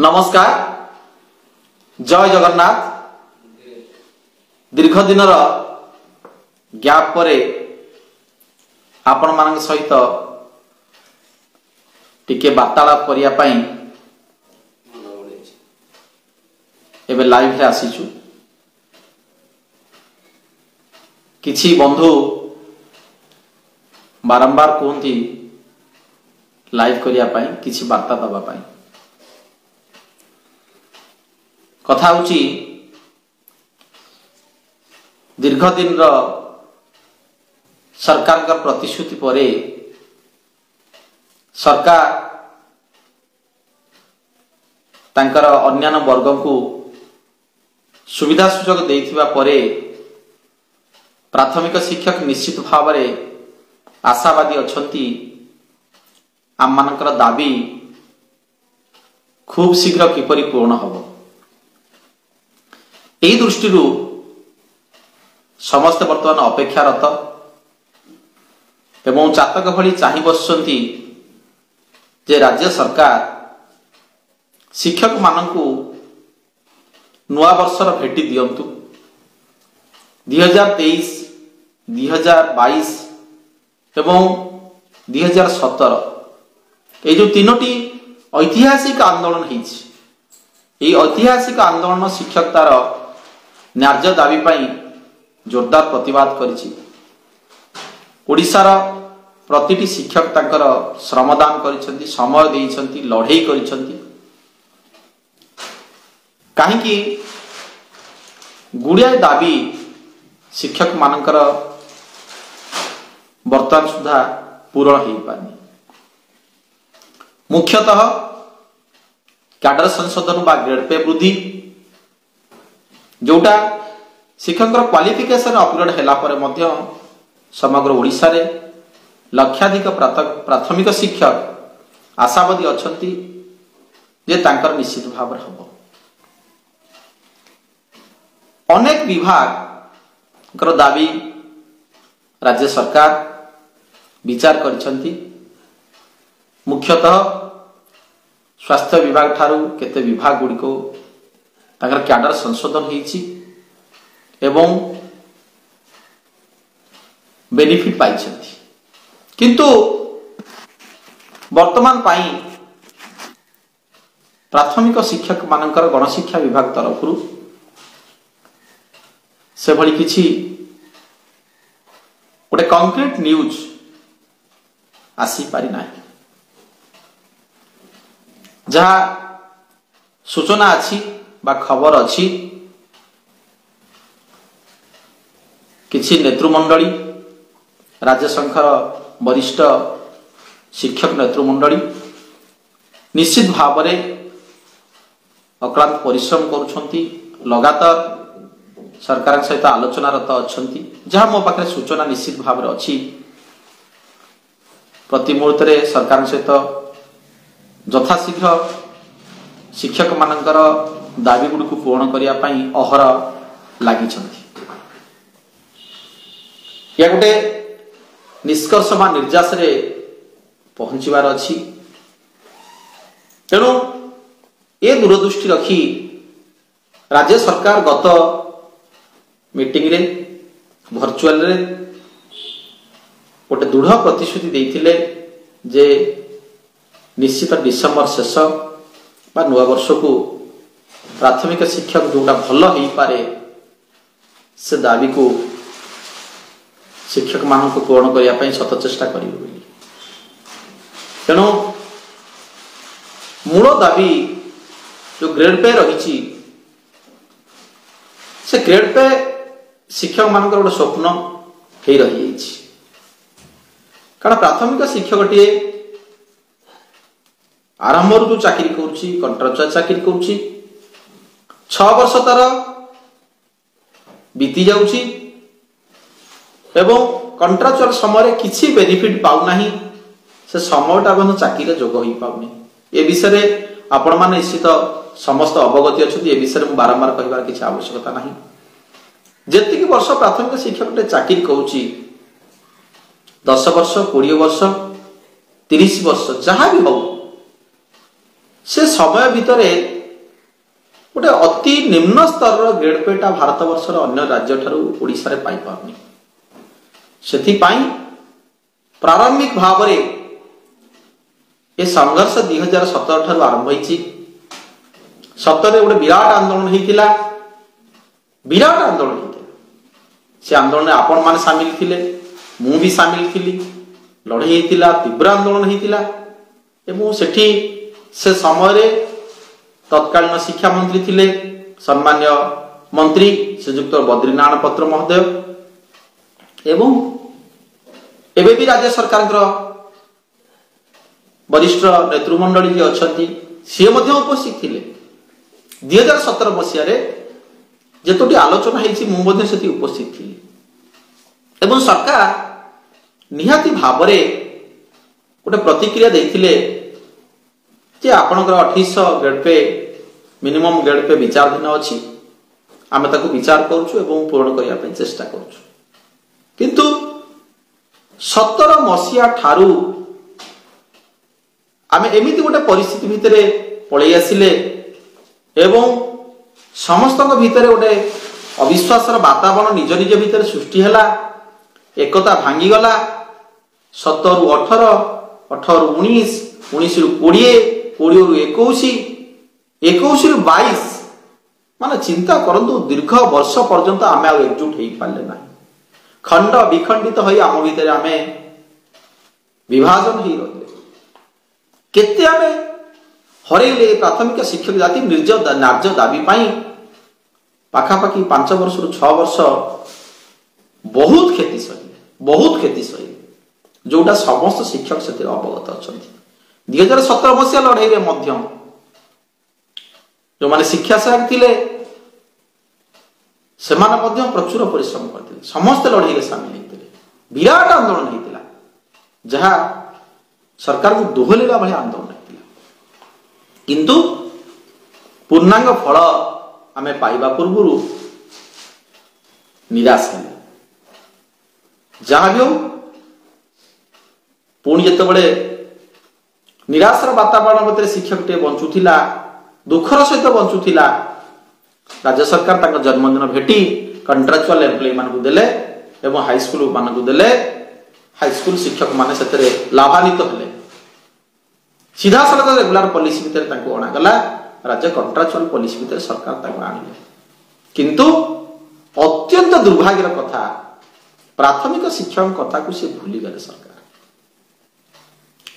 नमस्कार जय जगन्नाथ। दीर्घ दिन गैप परे आपण मान सहित टिके वार्तालाप करने एबे लाइव रे आसीचु। किछि बंधु बारंबार कहती लाइव करने किछि वार्ता दबा कथा होची दीर्घ दिन सरकार का प्रतिश्रुति परे सरकार तांकर अन्यान्य वर्ग को सुविधा सुजोग देथिबा परे प्राथमिक शिक्षक निश्चित भाव में आशावादी अछंती आम मानकर दाबी खूब शीघ्र किपरि पूर्ण होबो एही दृष्टि समस्त वर्तमान अपेक्षारत एवं चातक भली चाहि बसुंती जे राज्य सरकार शिक्षक मानकु नुआ वर्षर भेटी दियंतु 2023, 2022 एवं 2017 ये जो तीनोटी ऐतिहासिक आंदोलन होती ऐतिहासिक आंदोलन शिक्षक तार न्याय्य दाबी पाई जोरदार प्रतिवाद करिछि। ओडिशार प्रतिटी शिक्षक तांकर श्रमदान करिसेंती, समय देइसेंती, लड़ाई करिसेंती। काहेकि गुड़िया दाबी शिक्षक मानकर वर्तमान सुधा पूरण हो पानी। मुख्यतः कैडर संशोधन बा ग्रेड पे वृद्धि जोटा शिक्षक क्वालिफिकेशन अपग्रेड हैला परे मध्य समग्र ओडिशा रे लक्षाधिक प्राथमिक शिक्षक आशावादी अछंती जे तांकर निश्चित भाव हबो। अनेक विभाग दाबी राज्य सरकार विचार करिसंती। मुख्यतः स्वास्थ्य विभाग ठारू केते विभाग गुड़िको तांकर कैडर संशोधन होईछि एवं बेनिफिट पाइछंती। किंतु वर्तमान पाई प्राथमिक शिक्षक मानकर गणशिक्षा विभाग तरफ से भली किछि गोटे कंक्रीट न्यूज आसी पारि नाही। जहा सूचना अच्छी बा खबर अच्छी किछि नेतृमंडली राज्य संघर वरिष्ठ शिक्षक नेतृमंडली निश्चित भाव में अक्लांत परिश्रम करुछंती, लगातार सरकार सहित आलोचनारत अछंती। जहा मो पाखे सूचना निश्चित भाव में अच्छी प्रति मुहूर्त सरकार सहित यथाशीघ्र शिक्षक मानकर दाबी गुड़ को पूर्ण करने अहर लगी या गोटे निष्कर्ष बा निर्यास रे पहुंचवार अच्छी। तेणु ये दूरदृष्टि रखी राज्य सरकार गत मीटिंग रे वर्चुअल रे गोटे दृढ़ प्रतिश्रुति देइथिले जे निश्चित डिसेम्बर शेष बा नुआ वर्ष को प्राथमिक शिक्षक जोटा भल हो पारे से दाबी को शिक्षक मान को पूर्ण करने शत चेष्टा करेंगे। तेणु मूल दाबी जो ग्रेड पे रही से ग्रेड पे शिक्षक मान गोटे स्वप्न हो रही कारण प्राथमिक शिक्षक टे आरंभ जो चाकरी करुच्ची कंट्राक्चुअल चाकरी करुच्ची 6 वर्ष तार बीती जाउची एवं कंट्राक्चुअल समय किसी बेनिफिट पाउना से समयटा बंद चाकरी जोग हो पाउनी। ए विषय आपण माने निश्चित समस्त अवगति अच्छी। ए विषय में बारंबार कहबार किसी आवश्यकता नहीं। जेतिक वर्ष प्राथमिक शिक्षक चाकरी करुच्ची 10 वर्ष 20 वर्ष 30 वर्ष जहाँ भी हो से समय भितर गोटे अति निम्न स्तर ग्रेड पेटा भारत वर्षर अन्य राज्य ओडिशा रे पाई पारनी सेथिपाई प्रारंभिक भाव में ये संघर्ष 2017 ठारू आरंभ होईची सतरे गोटे विराट आंदोलन होईतिला विराट आंदोलन होईतिला से आंदोलन आपण माने शामिल थिले मु भी शामिल थिली लड़ाई होईतिला तीव्र आंदोलन होईतिला एवं सेठी से समय रे तत्कालीन शिक्षा मंत्री थिले सम्मान्य मंत्री श्रीयुक्त बद्रीनारायण पत्र महोदय एवं एबे भी राज्य सरकार वरिष्ठ नेतृमंडली जी अच्छा सी उपस्थित थिले 2017 मसीह जितोटी आलोचना होती से उपस्थित थी एवं सरकार निहाती भाव गोटे प्रतिक्रिया देथिले जे आपणकर 2800 grade pay minimum grade pay विचाराधीन अच्छी आम ताकू विचार करुचु एवं पूरण करने चेष्टा करुचु किंतु 17 मसीहा ठारू आम एमिति गोटे परिस्थिति भितर पलि आसिले एवं समस्त भितर गोटे अविश्वासर वातावरण निज निज भितर सृष्टि हैला एकता भांगीगला 17 रु 18 18 रु 19 19 रु 20 20 रु 21 21 रु 22 माने चिंता करंतु दीर्घ वर्ष पर्यंत आम एकजुट हो पारे ना खंड विखंडित हो आम भितर आम विभाजन हो रही केते आम हरैले प्राथमिक शिक्षक जाति न्याର୍ଯ୍य दाबी पाखापाखि 5 वर्ष रु 6 वर्ष बहुत क्षति सही जोटा समस्त शिक्षक से अवगत अच्छा 2017 मसीहा लड़ाई में जो माने शिक्षा सहायक थिले से प्रचुर परिश्रम करते समस्त लड़ाई सामिल होते विराट आंदोलन होता जहाँ सरकार को दोहलेला भाई आंदोलन होता किंतु पूर्णांग फल आमे पाइबा पूर्व निराश है जहाँ भी हो पुणी जिते निराशर वातावरण मध्य शिक्षक टे बंचुला दुखर सहित बंचुला राज्य सरकार जन्मदिन भेटी कंट्राक्चुअल एम्प्लॉय मानक देले एवं हाईस्कूल मानक देले हाईस्कूल शिक्षक माने सेतरे लाभान्वित हेले सीधा सड़क रेगुलर पॉलिसी भितर अणागला राज्य कंट्राक्चुअल पॉलिसी भितर सरकार आनिले किंतु अत्यंत दुर्भाग्यर कथा प्राथमिक शिक्षक कथा को से भूली गले सरकार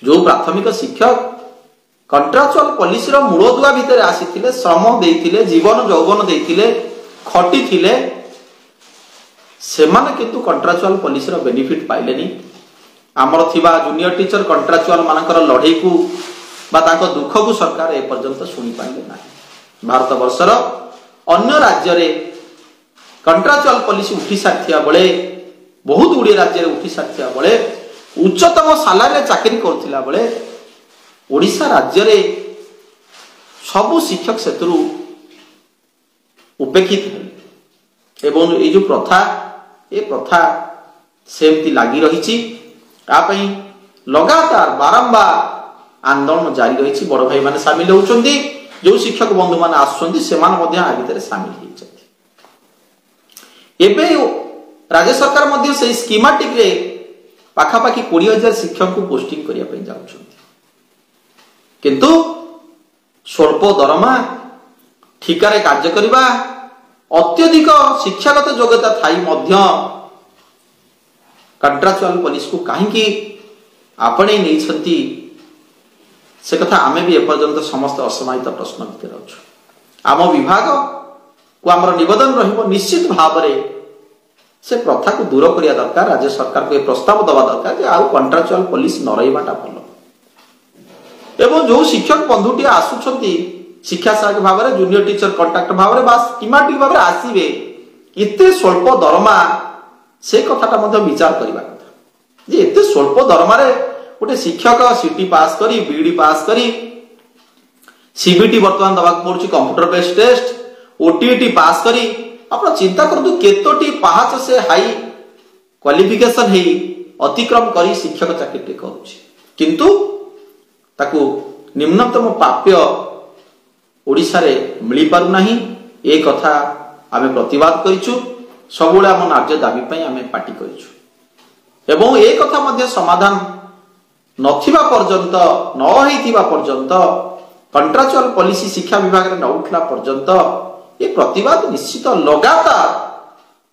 जो प्राथमिक शिक्षक कंट्राक्चुअल पॉलिसी रो मूलदुआ भितर आसीथिले श्रम देइथिले जीवन यौवन देइथिले खटिथिले सेमाने किंतु कंट्राक्चुअल पॉलिसी रो बेनिफिट पाइलेनी आमर थिबा जूनियर टीचर कंट्राक्चुअल मानकर लड़ाई को बा तांको दुख को सरकार ए पर्यंत सुनी पाइले ना भारत वर्षर अन्य राज्य रे कंट्राक्चुअल पॉलिसी उठी साथिया बळे बहुत गुडी राज्य रे उठी साथिया बळे उच्चतम सालारी चाकरी करथिला बळे ओडिशा राज्य रे सबु शिक्षक सेतरु उपेक्षित है एवं ये जो प्रथा सेमती लगी रही लगातार बारंबार आंदोलन जारी रही बड़ भाई माने सामिल होउछंती जो शिक्षक बंधु माने आसुछंती सेमान मध्य आ भितर सामिल होइछंती एबे राज्य सरकार मध्य से स्कीमेटिक रे पाखापाखि 20,000 शिक्षक को पोस्टिंग करिया पे जाउछंती किंतु स्वल्प दरमा ठिकारे कार्य करबा अत्यधिक शिक्षागत योग्यता थाई मध्य कंट्राक्चुअल पॉलिसी को कहीं आपणे नहीं से कथा आमे भी एपर्यंत समस्त असमाहित प्रश्न भितर अच्छु आम विभाग को आमर निवेदन रहिबो निश्चित भाव में से प्रथा को दूर करिया दरकार राज्य सरकार को प्रस्ताव दवा दरकार जे आउ कंट्राक्चुअल पॉलिसी न रहिबाटा भल एवं जो शिक्षक बंधुटी आसुछंती शिक्षा सहायक भाव में जूनियर टीचर कंट्राक्टर भाव में स्कीमेटिक भाव में आसवे एते स्वल्प दरमा से कथाटा मध्य विचार करबा कथा जे एते स्वल्प दरमा रे गोटे शिक्षक सीटी पास करी बीडी पास करी सीबीटी वर्तमान दबाक पड़ुची कंप्यूटर बेस्ड टेस्ट ओटीईटी पास करी आपण चिंता करतु केतोटी पाहाच से हाई क्वालिफिकेशन हे अतिक्रम करी शिक्षक चाकरी करूची किंतु ताकू निम्नतम प्राप्य ओडिशा रे मिली पारु नाही। ए कथा आमे प्रतिवाद करिछु, सबुले आम न्याय दाबी पई आमे पार्टी करिछु एवं ए कथा मध्य समाधान नथिबा पर्यंत न हेतिबा पर्यंत कंट्राक्चुअल पॉलिसी शिक्षा विभाग रे न उठला पर्यंत ए प्रतिवाद निश्चित लगातार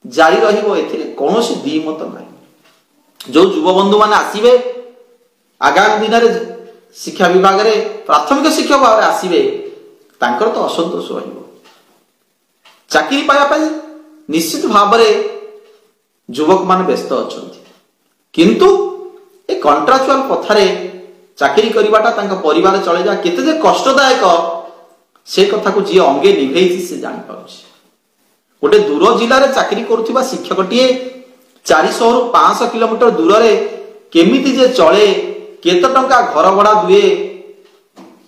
जारी रहिबो। एथिरे कोनोसी द्विमत नाही। जो युवा बंधु माने आसीबे आगामी दिन रे शिक्षा विभाग रे प्राथमिक शिक्षक भाव आसीबे तांकर तो असंतोष रहिबो। चाकरी पाया पाई निश्चित भाव रे युवक माने व्यस्त अछंती, किंतु ए कंट्राक्चुअल पथारे चाकरी करिवाटा तांका परिवार चले जा केते जे कष्टदायक से कथा को जी अंगे निभेई से जानि पाउछि। गोटे दूर जिल्ला रे चाकरी करुथिबा शिक्षकटिए 400 रु 500 किलोमीटर दूर रे केमिति जे चले, केते टंका घर भड़ा दुए,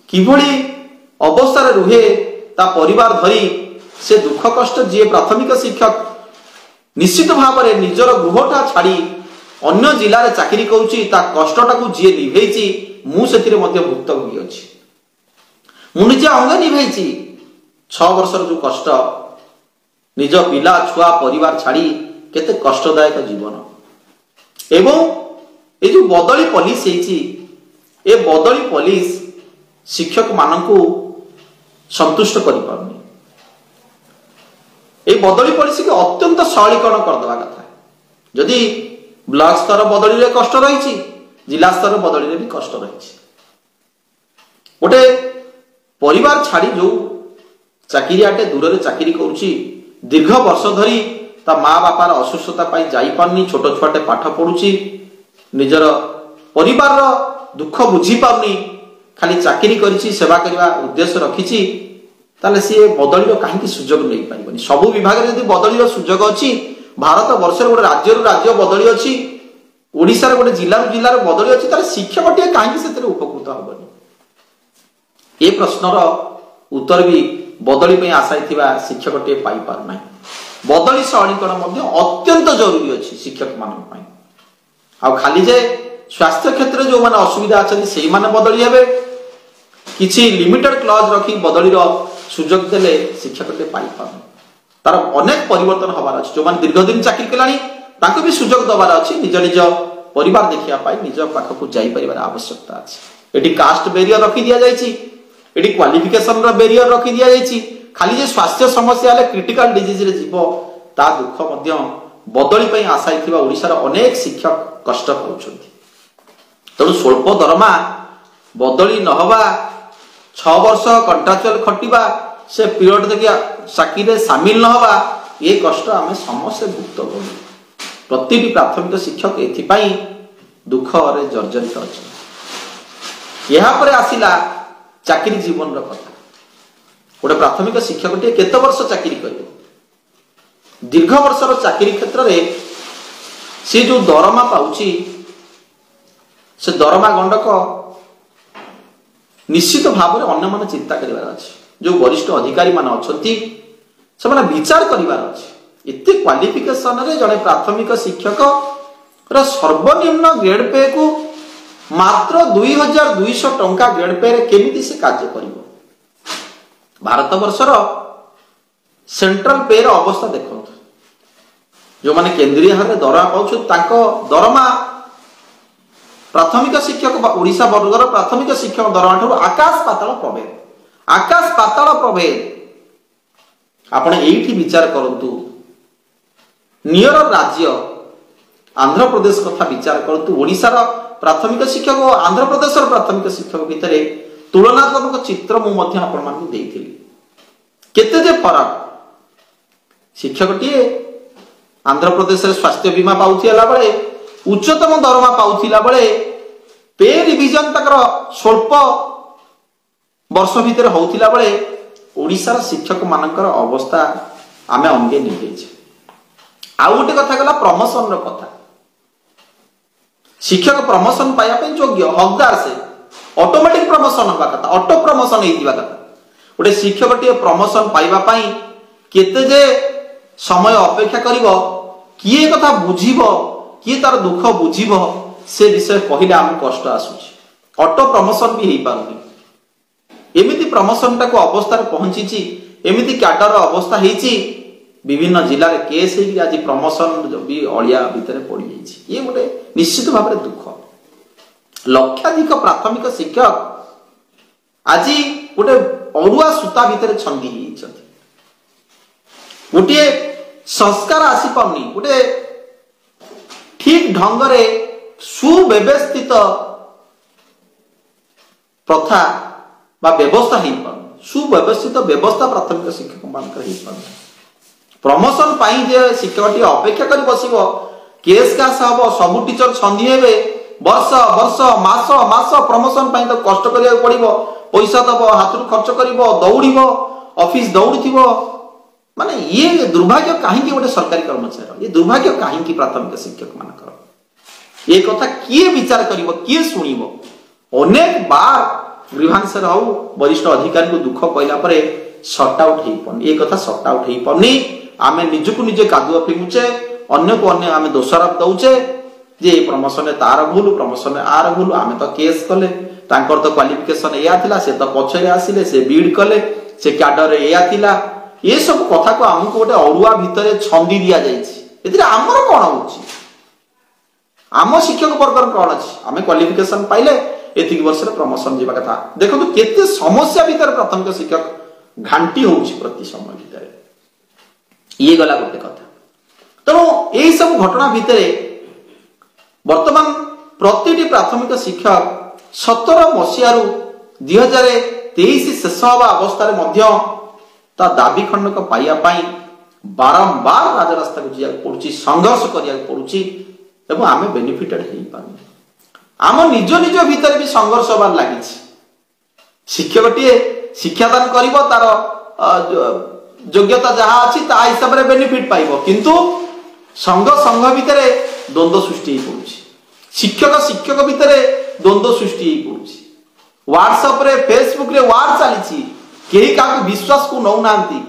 किभଳି अवस्था रुहे ता परिवार धरी से दुख कष्ट जी प्राथमिक शिक्षक निश्चित भाव में निजर गृहटा छाड़ी अन्य जिले में चाकरी करुच्ची ता कष्टटा को जी निभेची मुझे भुक्तभोगी अच्छी। मु निजे अंग निभेची 6 वर्षर जो कष्ट निज पिला छुआ परिवार छाड़ी केते कष्टदायक जीवन एवं ये जो बदली पॉलिसी ए बदली पॉलिसी शिक्षक मानकू संतुष्ट कर पारनी। ये बदली पॉलिसी को अत्यंत सरलीकरण करदवा कथा। जदि ब्लॉक स्तर बदली रे कष्ट रही, जिला स्तर बदली रे भी कष्ट रही। गोटे परिवार छाड़ी जो चाकरियाटे दूर रे चाकरी करुच्ची दीर्घ वर्ष धरी ता माँ बापार असुस्थता पाई जाई पारनी, छोट छुआटे पाठ पढ़ुची, निजर परिवार दुख बुझी पारनी, खाली चाकरी करिछि सेवा करबा उद्देश्य रखिछि, ताले सी बदली कहीं सुजोग नहीं पारिबनी। सबु विभाग रे यदि बदली सुजोग अछि, भारत वर्ष गोटे राज्य राज्य बदली अछि, ओडिशा रे गोटे जिल्ला जिल्ला बदली अछि, ताले शिक्षकटिए कहीं से उपकृत हबनी। ए प्रश्नर उत्तर भी बदली पे आशायी थिबा शिक्षकटिए पाई पार नाही। बदली सरलीकरण मध्य अत्यंत जरूरी अछि शिक्षक मान पई। आ खाली जे स्वास्थ्य क्षेत्र जो माने असुविधा अछि सेही माने बदली हेबे, किछि लिमिटेड क्लॉज रखी बदली सुजोग देले शिक्षकटे पाई पारन। तार अनेक परिवर्तन हबार अछि। जो माने दीर्घ दिन चाकरी केलानी ताको भी सुजोग दबार अछि, निज निज परिवार देखिया पाई निज पाखकु जाई परिवार आवश्यकता अछि। एटी कास्ट बेरियर रखी दिया जायछि, एटी क्वालिफिकेशन रो बेरियर रखी दिया जायछि। खाली जे स्वास्थ्य समस्या ले क्रिटिकल डिजीज रे जीव ता दुख मध्य बदली पई आशायी थिबा ओडिसा रो अनेक शिक्षक कष्ट पाउछन्ति। तेणु स्वल्प दरमा बदली नहबा 6 वर्ष कंट्राक्चुअल खटिबा से पीरियड देखिया चाकरी सामिल नहबा ये कष्ट आम समस्ते भुक्तभोगी। प्रतिटी प्राथमिक शिक्षक एथिपाई दुख रे जर्जरित अछि। यहाँ पर आसिला चाकरी जीवन रो कथा। गोटे प्राथमिक शिक्षक केते वर्ष चाकरी करिवो? दीर्घ वर्षर चाकरी क्षेत्र में से जो दरमा पाउची से दरमा गंडक निश्चित भाव में अन्य मन चिंता करिवार अछि। जो वरिष्ठ अधिकारी मान अछंती से माने विचार करिवार अछि। एते क्वालिफिकेशन रे जने प्राथमिक शिक्षक रा सर्वनिम्न ग्रेड पे को मात्र 2200 टंका ग्रेड पे रे केमिति से कार्य करिवो? भारत वर्षर सेंट्रल पे रो अवस्था देखो। जो माने केंद्रीय हार रे दरमा पाउछु ताको दरमा प्राथमिक शिक्षक ओडिशा वर्गर प्राथमिक शिक्षक दरमा ठो आकाश पाताल प्रभेद। आकाश पाताल प्रभेद। आपण एठी विचार करंतु नियर राज्य आंध्र प्रदेश कथा विचार करंतु ओडिशा रो प्राथमिक शिक्षक और आंध्र प्रदेश रो प्राथमिक शिक्षक भितरे तुलनात्मक चित्र मु मध्य आपण मानकु देइथिली। केते जे फरक शिक्षकटिए आंध्र प्रदेश रे स्वास्थ्य बीमा पाउथिला बेले उच्चतम दरमा पाउथिला बेले पे रिविजन तकर स्वल्प वर्ष भितर होउथिला बेले ओडिसा रो शिक्षक मानकर अवस्था आमे अंगे निभेछि। आ गोटे कथा गला प्रमोशन रो कथा। शिक्षक प्रमोशन पाया पे योग्य हकदार से ऑटोमेटिक प्रमोशन होबा कथा, ऑटो प्रमोशन हेइ दिबा कथा। गोटे शिक्षकटिए प्रमोशन पाइबा पई केते जे समय अपेक्षा करिवो, किए कथा बुझिबो, किए तार दुख बुझिबो, से विषय कहिले हम कष्ट आसुछि। ऑटो प्रमोशन भी हेइ पारुनी। एमिति प्रमोशन टाको अवस्था पहुंची एमिति क्याडर अवस्था होती विभिन्न जिले में केस होगी आज प्रमोशन भी अलिया भितर पड़ जाइए ये गोटे निश्चित भाव में दुख लक्षाधिक प्राथमिक शिक्षक आज गोटे अरुआ सूता भितर छंदी गोटे संस्कार आसी पानी गोटे ठीक ढंग से सुव्यवस्थित प्रथा बा व्यवस्था हो पार सुव्यवस्थित व्यवस्था प्राथमिक शिक्षक मान प्रमोशन पाई जे शिक्षक अपेक्षा कर बस केस कास हम सब टीचर छंदी हे वर्ष वर्ष मास मास प्रमोशन पाई तो कष्ट करिया पड़िबो पैसा दब हाथ खर्च करिबो दौड़िबो ऑफिस दौड़ुथिबो माने ये दुर्भाग्य कहीं गोटे सरकारी कर्मचारी ये दुर्भाग्य कहीं प्राथमिक शिक्षक मानकर ये कथा किए विचार करिबो किए सुनिबो अनेक बार ग्रीवांस हो वरिष्ठ अधिकारी को दुख कहला परे सट आउट हो पानी ये कथा सट आउट हो पानी आमे निजको निजे कादुआ फिंगुचे अन्य को अन्य आमे दोषारोप दउचे जे प्रमोशन तार भूल प्रमोशन आर भूल आमे तो केस कले तांकर तो क्वालिफिकेशन एया थिला से तो पछरे आसिले से बीड कले से क्याडर एया थिला ये सब कथा को हमको गोटे अरुआ भितर छंदी दिया जाइछि एतिर हमर कोन होछि आम शिक्षक वर्ग कौन अच्छी आम क्वालिफिकेशन पाइले एतिक वर्ष प्रमोशन जावा कथा देखो तो केते समस्या भितर प्राथमिक शिक्षक घांटी होउछि प्रति समय भितर ये गला गोटे कथा तेणु यही सब घटना भितर वर्तमान प्रतिटी प्राथमिक शिक्षक 17 मसीह 2023 शेष हवा अवस्था ता दाबी खंडक पाइया बारंबार राजरास्ता को जाया पड़ुछि संघर्ष करिया पड़ुछि एवं आमे बेनिफिटेड हो पार आम निज निज भीतर भी संघर्ष हबार लगी शिक्षक टे शिक्षादान कर तार योग्यता जहाँ अच्छी ता हिसाब से बेनिफिट पाइब किंतु संघ संघ भितर द्वंद्व सृष्टि हो पड़ुछि शिक्षक शिक्षक भितर द्वंद्व सृष्टि हो पड़ुछि व्हाट्सएप रे फेसबुक रे वार चली कहीं क्या विश्वास को नौ नांती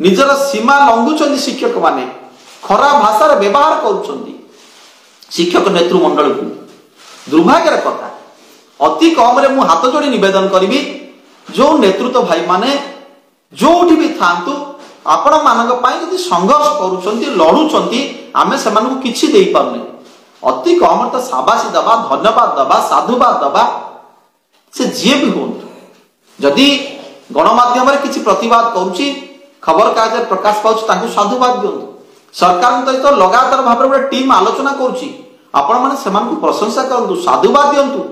निजर सीमा लंघुचंदी शिक्षक माने खराब भाषा व्यवहार करुचंदी शिक्षक नेतृमंडल को दुर्भाग्यर कथा अति कम रे मु हाथ जोड़ी निवेदन करी जो नेतृत्व भाई माने जो भी थांतु आपण मानक पाई यदि संघर्ष करुचंती लड़ुचंती आमे सेमानकु किछि देई पारने अति कम तो शाबाशी दबा धन्यवाद दबा साधुवाद दबा से जे भी हो जदि गणमाध्यम किसी प्रतिवाद करुच्ची खबर कागज प्रकाश पाउछ ताकू साधुवाद दियंतु सरकार तो लगातार भाव में टीम आलोचना करुच्ची आपण माने सेमानकु प्रशंसा करंतु साधुवाद दियंतु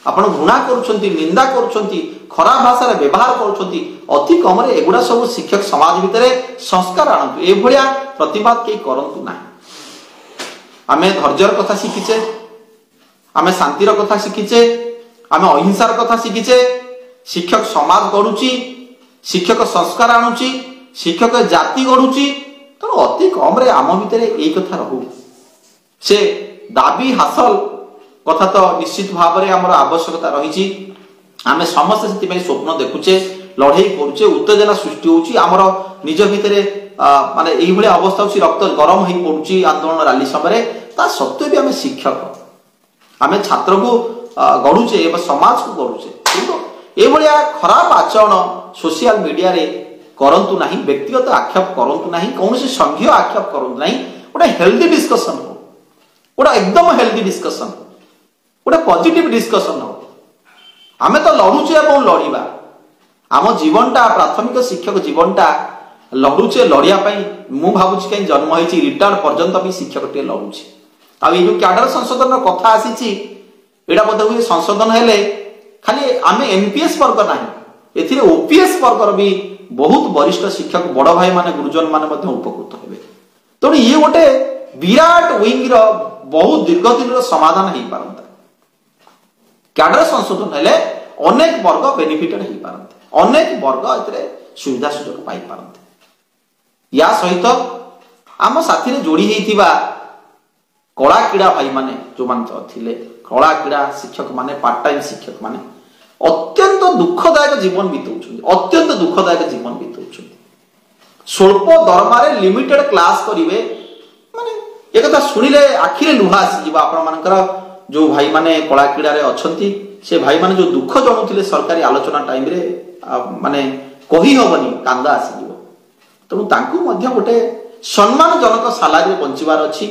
आपण घृणा करुछंती निंदा करुछंती खराब भाषा व्यवहार करुछंती अति कम रे एगुडा सब शिक्षक समाज भितरे संस्कार आणंतु ए भलिया प्रतिवाद के करंतु नाही आमे धैर्यर कथा शिखिचे आमे शांतिर कथा शिखिचे आमे अहिंसार कथा शिखिचे शिक्षक समाज गढ़ुची शिक्षक संस्कार आणुची शिक्षक जाति गढ़ुची तो अति कम रे आम भितर यही कथा रहू से दाबी हासिल कथा तो निश्चित भाव में आमर आवश्यकता रही आमे समस्त से स्वप्न देखुचे लड़े करुचे उत्तेजना सृष्टि होची आमर निज भितर माने एही भली अवस्था होची रक्त गरम हो पड़ुची आंदोलन रैली समय ता सत्वे भी आमे शिक्षक आमे छात्र को गढ़ुचे एवं समाज को गढ़ुचे किंतु ए भलिया खराब आचरण सोशल मीडिया रे करंतु नहीं व्यक्तिगत आक्षेप करंतु नहीं कौनसी संघीय आक्षेप करंतु नहीं गोटे हेल्दी डिस्कशन हो गोटे एकदम हेल्दी डिस्कशन गोटे पॉजिटिव डिस्कशन हो आमे तो लड़ुचे एवं लड़ीबा आम जीवनटा प्राथमिक शिक्षक जीवनटा लड़ुचे लड़िया मु भावुची कहीं जन्म होती रिटायर्ड पर्यंत भी शिक्षक टे लड़ुचे आ जो क्याडर संशोधन कथा आसी एटा बोध हुए संशोधन हेले खाली आमे एनपीएस वर्ग नहीं एथिरे ओपीएस वर्ग भी बहुत वरिष्ठ शिक्षक बड़ भाई माने गुरुजन माने उपकृत हेबे तेणु ये गोटे विराट विंग बहुत दीर्घ दिन समाधान हो पारता क्याडर संशोधन हेले अनेक वर्ग बेनिफिटेड हो पारते अनेक वर्ग एथिरे सुविधा सुजोग पाई पारते या सहित आम साथी रे जोड़ी हेतिबा कला क्रीड़ा भाई माने जो माने थिले कला क्रीड़ा शिक्षक माने पार्ट टाइम शिक्षक माने अत्यंत दुखदायक जीवन बीतौछन अत्यंत दुखदायक जीवन बीतौछन स्वल्प दरमारे लिमिटेड क्लास करिवे माने ए कथा सुनिले आखिरे लुहा आसी जिबा आपण मानकर जो भाई माने कला क्रीड़ा रे अछंती से भाई माने जो दुख जणुथिले सरकारी आलोचना टाइम रे माने कही हबनी कांदा आसीଯିव तेणु तांकु मध्य गोटे सम्मानजनक सालारी बंचबार अच्छी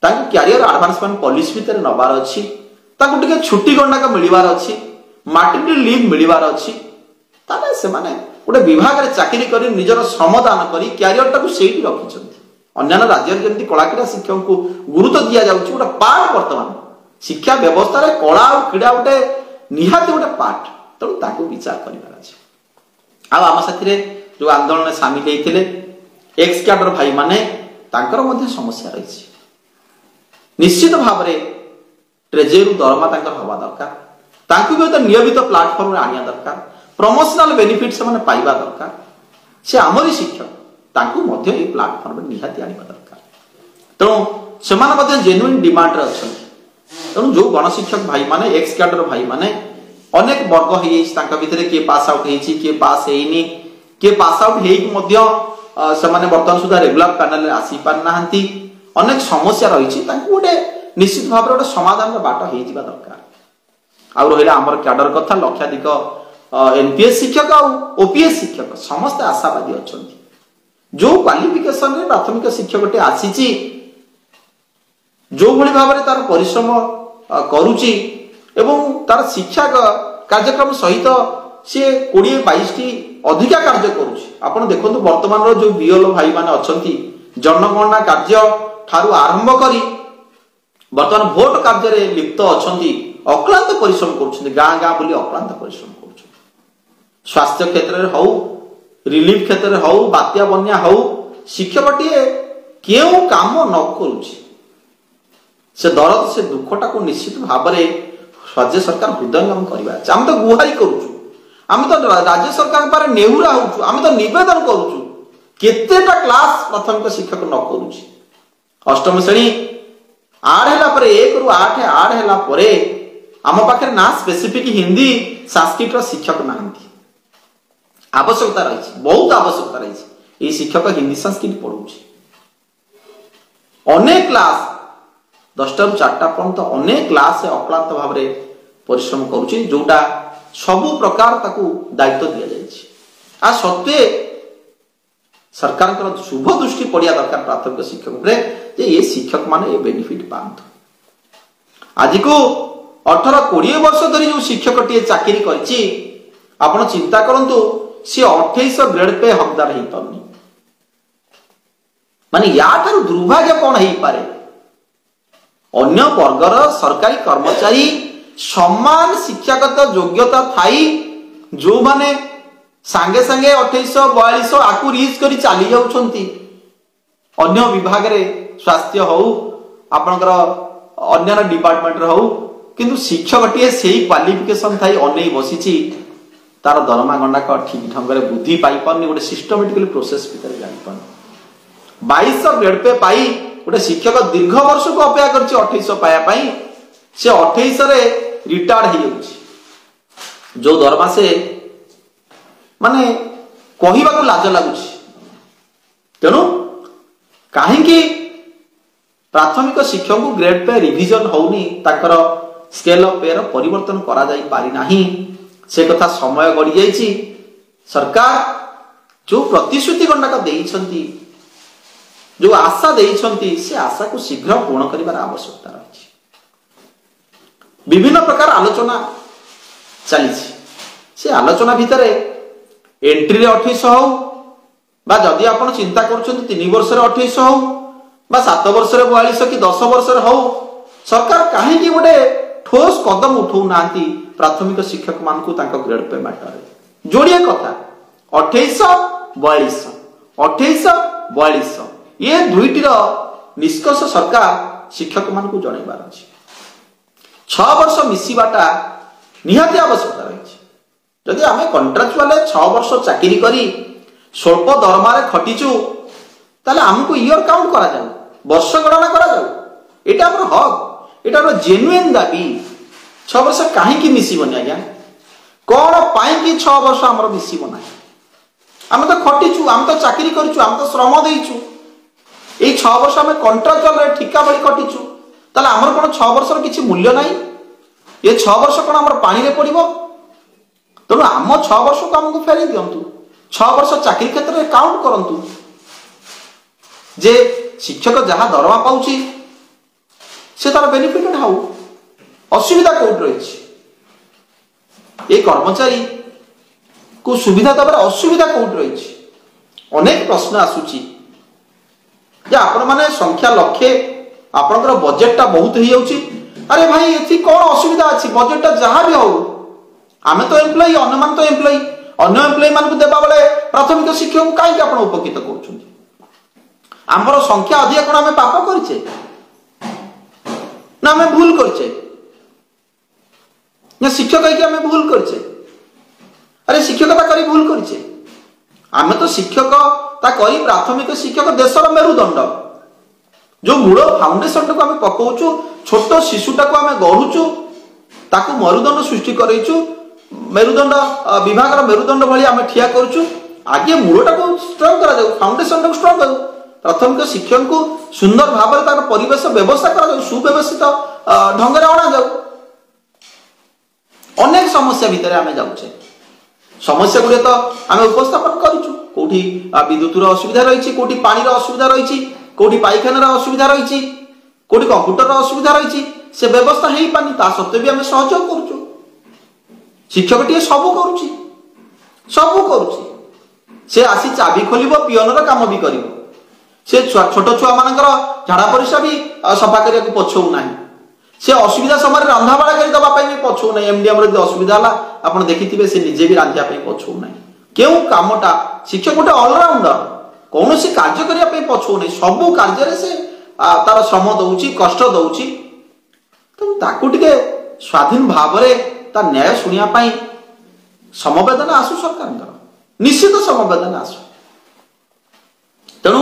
क्यारियर आडभांसमेंट पॉलिसी भितर नबार अच्छी टे छुट्टी गंडाक मिलबार अच्छी मार्टिनिटी लीव मिलबार अच्छी ताले से माने गोटे विभाग में चाकरी कर निजर श्रमदान कर क्यारियर टाक से रखिंट अन्य राज्य जमी कलाक्रीड़ा शिक्षक को गुरुत्व दि जाऊँगी गोटे पार्ट बर्तमान शिक्षा व्यवस्था कला और क्रीड़ा गोटे निहाती गोटे पार्ट तेणु ताकू विचार करार अच्छे आम साथी जो आंदोलन सामिल होते एक्स कैडर भाई माने तांकर मध्य समस्या रही निश्चित भाव में ट्रेजेरी दरमा हवा दरकार तांकू भी नियमित प्लाटफर्म आनिया दरकार प्रमोशनल बेनिफिट से पाइबा दरकार से आमरी शिक्षक तांकू मध्य ये प्लाटफर्म निहाती आनिबा दरकार तेणु से जेन्युइन डिमांड रे अछन तेणु जो गणशिक्षक भाई माने एक्स कैडर भाई माने अनेक वर्ग हो भितर किए पास आउट होती किए पास होनी किए पास आउट होने बर्तमान सुधा रेगुलर पैनल आसी पारना अनेक समस्या रही गोटे निश्चित भाव में गोटे समाधान बाट हो दरकार आउ रहा आमर कैडर कथा लक्षाधिक एनपीएस शिक्षक और ओपीएस शिक्षक समस्त आशावादी अच्छा जो क्वालिफिकेशन रे प्राथमिक शिक्षक आसी जो भली भाव में तार परिश्रम करुची एवं तार शिक्षा कार्यक्रम सहित सी 20-22 टी अधिका कार्य करुची आपण देखंतु वर्तमान रो जो बीएलओ भाई माने अछंती जनगणना कार्य ठारू आरंभ करी वर्तमान भोट कार्य रे लिप्त अछंती अक्लांत परिश्रम करुछंती गाँ गाँ बुली अक्लांत परिश्रम करुछंती स्वास्थ्य क्षेत्र रे हौ रिलीफ क्षेत्र रे हौ बात्या बन्या हौ शिक्षकटिए केउ काम न करुची से दर्द से दुखटा को निश्चित भाव में राज्य सरकार हृदयंगम करवा आम तो गुहारी करुचु आम तो राज्य सरकार पर नेहुरा होचु आम तो निवेदन करुचु केतेटा क्लास प्राथमिक शिक्षक न करुची अष्टम श्रेणी आड हैला परे 1 रु 8 आड हैला परे आम पाखे ना स्पेसिफिक हिंदी संस्कृत शिक्षक नाहंती आवश्यकता रही बहुत आवश्यकता रही ये शिक्षक हिंदी संस्कृत पढ़ुची अनेक क्लास 10टा रु 4टा पर्यंत अनेक क्लास अक्लांत भाव में परिश्रम करुची जोटा सबु प्रकार ताकू दायित्व दिया जायछि आ सत्वे सरकार शुभ दृष्टि पड़िया दरकार प्राथमिक शिक्षक जे ये शिक्षक माने ये बेनिफिट पांतु आज को 18-20 वर्ष धरी जो शिक्षक टी चाकरी करछि आपण चिंता करंतु सी 28 ग्रेड पे हकदार ही पाउनी माने या थारु दुर्भाग्य कोन हेई पारे अन्य वर्गर सरकारी कर्मचारी समान शिक्षागत योग्यता थाई जो माने सांगे सांगे 28-42 आकु रीच करी चली जाउछंती अन्य विभाग रे स्वास्थ्य हो आपनकर अन्य डिपार्टमेंट रे हो किंतु शिक्षकटिए सेही क्वालिफिकेशन थाई अनै बसिछि तार दरमा गंडा ठीक ढंग रे बुद्धि पाई पारनी गोटे सिस्टमैटिकली प्रोसेस भीतर जानि पारनी 2200 ग्रेड पे पाई गोटे शिक्षक दीर्घ वर्ष को अपेक्षा करछि 2800 पाया पाई से 2800 रे रिटायर्ड हो जाउछि जो दरमा से माने कहिबा को लाज लागुछि तेनु काहेकि प्राथमिक शिक्षक को grade pay revision होउनी Takar scale of पे रो परिवर्तन करा जाई पारि नाही से कथा समय गड़ी जाइछि सरकार जो प्रतिश्रुति गंडाक देइछंती जो आशा देइछंती से आशा को शीघ्र पूर्ण करिवार आवश्यकता रही विभिन्न प्रकार आलोचना चली से आलोचना भितर एंट्री 2800 हो बा जदि आपण चिंता करछंती 3 वर्ष रे 2800 हो बा 7 वर्ष रे 4200 कि 10 वर्ष रे हो सरकार काहे कि गोटे ठोस कदम उठौ नांती प्राथमिक शिक्षक मान को तांको ग्रेड पे मैटर जोड़िए कथा 2800-4200 2800-4200 ये दुईटी निष्कर्ष सरकार शिक्षक मान को जणैबार अछि 6 वर्ष मिसिबाटा निहाती आवश्यकता रही जदि आम कंट्राक्चुअल 6 वर्ष चाकरी करी स्वल्प दरमा रे खटिचु ताले हमको ईयर काउंट करा जाऊ वर्ष गणना करा जाऊ एटा हमर हक एटा हमर जेन्युइन दाबी 6 वर्ष काहे की मिसिबनी आज्ञा कोन पाई की 6 वर्ष हमर मिसिबना हम तो खटिचु हम तो चाकरी करिचु हम तो श्रम देइचु ए 6 वर्ष हम कंट्राक्चुअल रे ठिका बळी खटिचु ताले हमर कोन 6 वर्ष रो किछि मूल्य नाही ये 6 वर्ष कोन हमर पानी रे पड़िबो तेणु आम 6 वर्ष को आमको फेरई दिंतु 6 वर्ष चाकरी क्षेत्र में काउंट करंतु जे शिक्षक जहाँ दरमा पाउची से तार बेनिफिटेड हाउ असुविधा कौट रही ये कर्मचारी को सुविधा दबार असुविधा कौट रही अनेक प्रश्न आसूची जे आपण माने संख्या लक्षे आपनकर बजेटटा बहुत हो जाउची अरे भाई एथि कौन असुविधा अछि बजेटटा जहाँ भी हो आमे तो एम्प्लॉई अन्यमान तो एम्प्लॉई अन्य एम्प्लॉई मान को देबा बेले प्राथमिक शिक्षक को काई आपण उपकृत करूछन आमर संख्या अधिक कोन आमे पाप करछे ना आमे भूल करछे ना शिक्षक है कि आमे भूल करछे अरे शिक्षकता करी भूल करछे आमे तो शिक्षकता करी प्राथमिक शिक्षक देशर मेरुदंड जो मूल फाउंडेशन को आमे पकाउछु छोट शिशुटा को आमे गढ़ुछु ताकू मेरुदंड सृष्टि करैछु मेरुदंड विभाग मेरुदंड भली आमे ठिया करछु आगे मूलटा को स्ट्रांग करा जाऊ फाउंडेशन को स्ट्रांग करू प्राथमिक शिक्षक को सुंदर भाव में तार परिवेश व्यवस्था करा जाऊ सुव्यवस्थित ढंग रे अणा जाऊ अनेक समस्या भितर आमे जाउछे समस्या गुड़े तो आम उपस्थापन करूँ कौटी विद्युत असुविधा रही कौटी पानी असुविधा रही कौटी पाइखाना असुविधा रही कौटी कंप्यूटर असुविधा रही से व्यवस्था हो पानी ता सत्वे भी आम सहयोग करुँ शिक्षक टी सबू करुँ से आसी चाबी खोल पिअनर काम भी कर छोट छुआ मान झाड़ा परिस्रा भी सफा करने को पछौ ना से असुविधा समय रंधाबढ़ा कर दवाई भी पछौ ना एमडीएम असुविधा है आप देखिए से निजे भी रांधिया पछौ ना क्यों कामटा शिक्षक गोटे अलराउंडर कौन सी कार्य करने पछौ ना सबू कार्य से तार श्रम दौची कष्ट दौची तो ताकू टिके स्वाधीन भाव ता न्याय शुणा समवेदना आसु सरकार निश्चित समवेदना आसु तेणु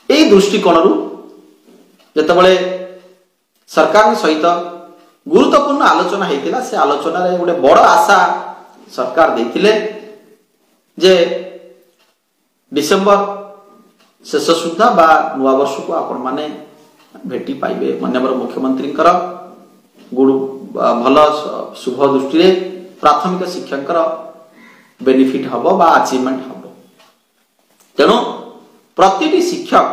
यही दृष्टिकोण जितेबाला सरकार सहित गुरुत्वपूर्ण आलोचना होता से आलोचना रे गोटे बड़ आशा सरकार देथिले जे डिसेम्बर शेष सुधा बा नुआ वर्ष को आपण माने भेटी पाइबे माननीय मुख्यमंत्री गुरु भल शुभ दृष्टि प्राथमिक शिक्षक बेनिफिट हम बा अचीवमेंट हम तेणु प्रति शिक्षक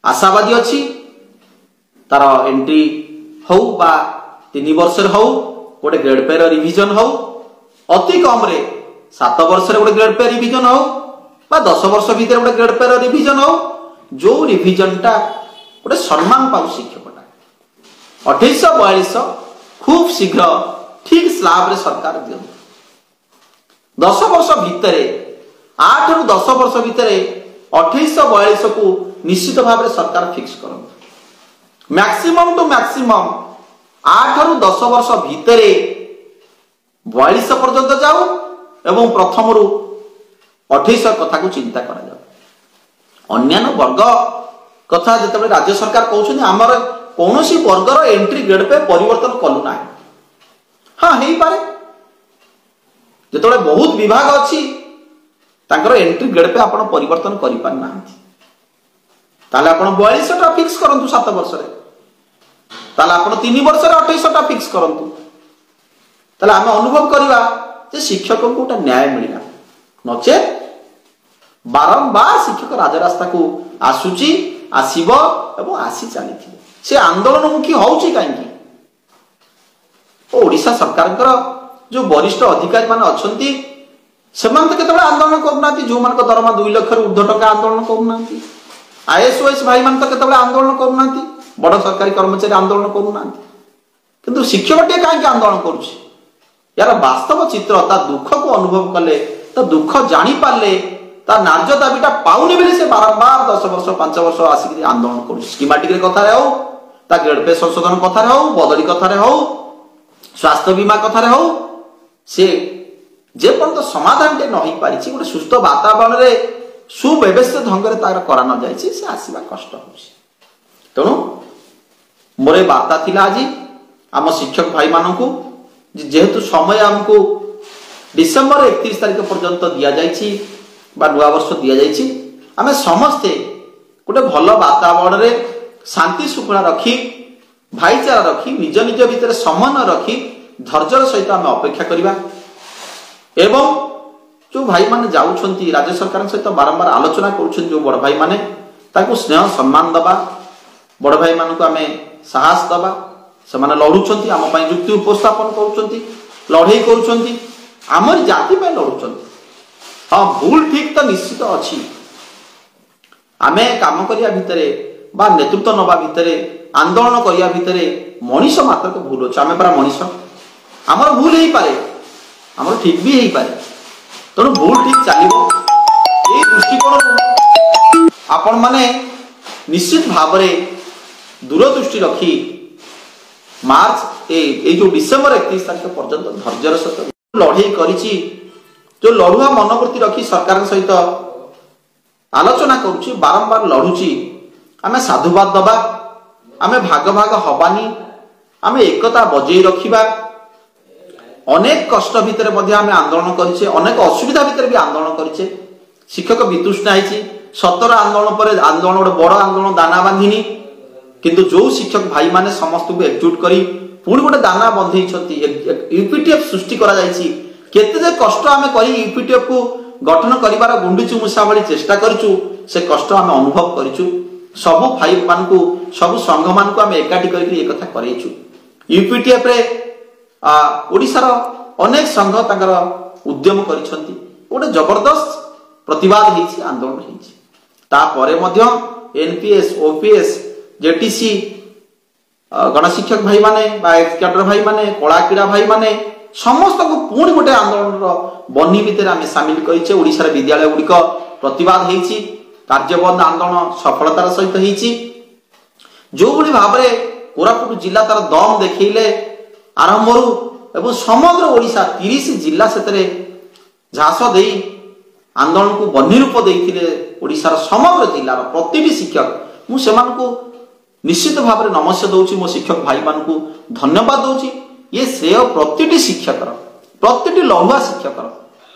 आशावादी अच्छी तार एंट्री हो बा 3 वर्ष हो गोटे ग्रेड पे रिविजन हो अति कम रे 7 वर्ष गोटे ग्रेड पे रिविजन हो बा 10 वर्ष भीतर गोटे ग्रेड पे रिविजन हो जो रिविजन टा गोटे सम्मान पाऊ शिक्षकटा 2842 खूब शीघ्र ठीक स्लाब रे सरकार दियो 10 वर्ष भितर 8 रु 10 वर्ष भितर 2842 को निश्चित भाव में सरकार फिक्स करते मैक्सिमम टू मैक्सिमम 8 रु 10 वर्ष भितर 42 पर्यंत जाऊ एवं प्रथम रु 28 कथा को चिंता करा जाऊ अन्यान्य वर्ग कथा जिते राज्य सरकार कहते आमर कौन सी वर्गर एंट्री ग्रेड पे परिवर्तन कलु ना हाँ हो पारे जिते बहुत विभाग अच्छी एंट्री ग्रेड पे आपण परिवर्तन कर पारना ताले आपण 42 टा फिक्स करंतु 7 वर्ष रे ताले आपण 3 वर्ष रे 28 टा फिक्स करंतु ताले हम अनुभव करबा जे शिक्षक को गोटा न्याय मिलिला नचे बारंबार शिक्षक राजरास्ता को आसुची आसीबो एवं आसी चली से आंदोलनमुखी होउची काहेकि ओडिशा सरकार जो वरिष्ठ अधिकारी मान अछंती सेमान तो केतबे आंदोलन करना जो मान दरमा 2 लाख रु ऊर्ध्व टका आंदोलन करना आईएएस भाई मान तो केतबे आंदोलन करना बड़ सरकारी कर्मचारी आंदोलन करना किंतु शिक्षक टे काहे आंदोलन करूची यार वास्तव चित्र ता दुख को अनुभव कले ता दुख जानी पारले ता नार्य दाबीटा पाउनी बेले से बारंबार 10 वर्ष 5 वर्ष आसिक आंदोलन करूची स्कीमेटिक रे कथा रे हो ता ग्रेड पे संशोधन कथा रे हो बदली कथा रे हो स्वास्थ्य बीमा कथा रे हो से जे पर्यंत समाधान टे नहीं पारिछि गोटे सुस्थ वातावरण रे सुव्यवस्थित ढंग रे तार करा न जाइछि से आसीबा कष्ट होछि तेणु मोरे वार्ता थिला आज आम शिक्षक भाई मानकू जेहेतु समय हमको डिसेम्बर 31 तारिख पर्यंत दिया जाइछि बा नुआ वर्ष दिया जाइछि आमे समस्ते गोटे भल वातावरण रे शांति सुखला रखी भाईचारा रखी निज निज भितर समन्वय रखी धैर्यर सहित आम अपेक्षा करवा एवं जो भाई माने जाउछंती राज्य सरकार सहित बारंबार आलोचना करुछन जो बड़ भाई माने ताकू स्नेह सम्मान दबा बड़ भाई मानक आम साहस दबा से माने लड़ुछंती आम पई युक्ति उपस्थापन करुछंती लड़ाई करुछंती आमर जाति पे लड़ुछंती। हाँ भूल ठीक तो निश्चित अच्छी आमे काम करिया भितरे बा नेतृत्व नवा भितरे आंदोलन करिया भितरे मनीष मात्र को भूल अच्छे आमे परा मनीष आमर भूल ही पारे आमर ठीक भी ही पारे तेणु भूल ठीक चलो ये दृष्टिकोण आपण माने निश्चित भाव दूरदृष्टि रखी मार्च ए जो डिसेम्बर 31 तारीख पर्यंत धैर्यर सहित लड़ाई करिछि जो लड़ुआ मनोवृत्ति रखी सरकार सहित आलोचना करुछि बारंबार लड़ुछि आमे साधुवाद दबा आमे भाग भाग हबानी आमे एकता बजै रखिबा अनेक कष्ट भितर मध्य आमे आंदोलन करिछे अनेक असुविधा भितर भी आंदोलन करिछे शिक्षक वितुष्णा आइछि 17 आंदोलन पर आंदोलन गोटे बड़ आंदोलन दाना बांधिनी किंतु जो शिक्षक भाई माने समस्त को एकजुट करी पुणी गोटे दाना बंधेइछंती यूपीटीएफ सृष्टि करा जाइछि केते जे कष्ट आमे करी यूपीटीएफ को गठन करिवार गुंडीचु मुसा भली चेष्टा करिछु से कष्ट आमे अनुभव करिछु सब भाई मान को सब संघ मान को आमे एकाठी करी एक कथा करैछु यूपीटीएफ रे ओडिसा रो अनेक संघ तांकर उद्यम करिसंती गोटे जबरदस्त प्रतिवाद हेछि आंदोलन हेछि ता परे मध्य एनपीएस ओपीएस जेटीसी गणशिक्षक भाई माने बा एक्सकेडर भाई माने कला क्रीड़ा भाई माने समस्त को पुणी गोटे आंदोलन बनी भितर आम सामिल करिछे ओडिसा रे विद्यालय गुड़िक प्रतिवाद हेछि कार्यबंद आंदोलन सफलतार सहित हेछि जो भली भाव रे कोरापुट जिला तार दम देखैले आरंभरू एवं समग्र ओडिशा 30 जिला सेतरे झास देई आंदोलन को बन्ही रूप देइथिले ओडिसा रो समग्र जिल्लार प्रतिटी शिक्षक मु सेमान को निश्चित भाव में नमस्ते दौची मो शिक्षक भाई मान को धन्यवाद दौची ये श्रेय प्रतिटी शिक्षक प्रतिटी लड़ुआ शिक्षक